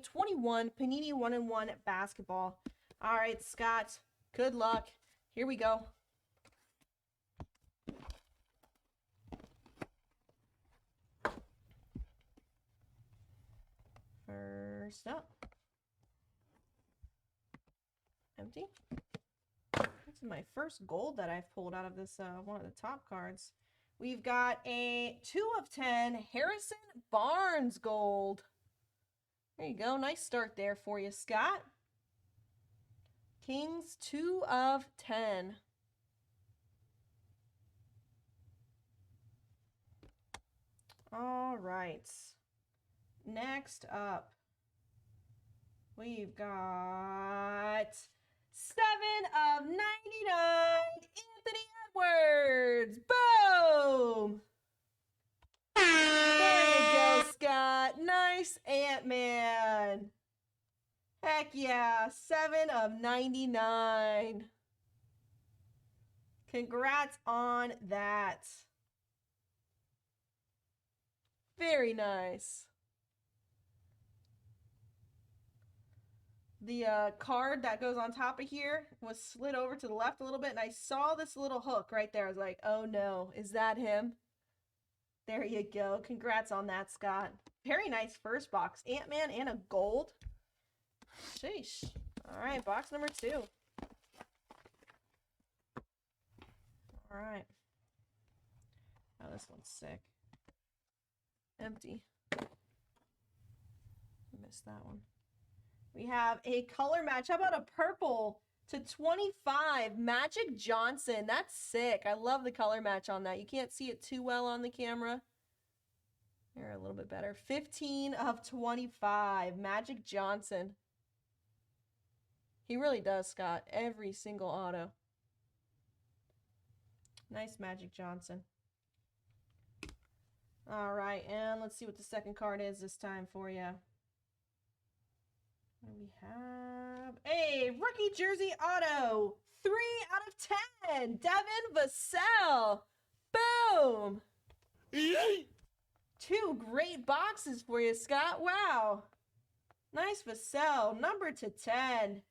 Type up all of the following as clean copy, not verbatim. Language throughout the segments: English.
2021 Panini 1-in-1 basketball. All right, Scott, good luck. Here we go. First up. Empty. This is my first gold that I've pulled out of this one of the top cards. We've got a 2 of 10 Harrison Barnes gold. There you go. Nice start there for you, Scott. Kings 2 of 10. All right. Next up, we've got 7 of 99 Anthony Edwards. Boom! There you go, Scott. Nice Ant-Man. Heck yeah, 7 of 99. Congrats on that. Very nice. The card that goes on top of here was slid over to the left a little bit, and I saw this little hook right there. I was like, oh no, is that him? There you go. Congrats on that, Scott. Very nice first box. Ant-Man and a gold. Sheesh. All right, box number 2. All right. Oh, this one's sick. Empty. Missed that one. We have a color match. How about a purple to 25 Magic Johnson? That's sick. I love the color match on that. You can't see it too well on the camera. Here, a little bit better. 15 of 25 Magic Johnson. He really does, Scott. Every single auto. Nice Magic Johnson. All right, and let's see what the second card is this time for you. We have a rookie jersey auto. 3 out of 10. Devin Vassell. Boom. 2 great boxes for you, Scott. Wow. Nice Vassell. Number to 10.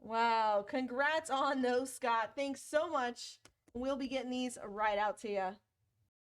Wow. Congrats on those, Scott. Thanks so much. We'll be getting these right out to you.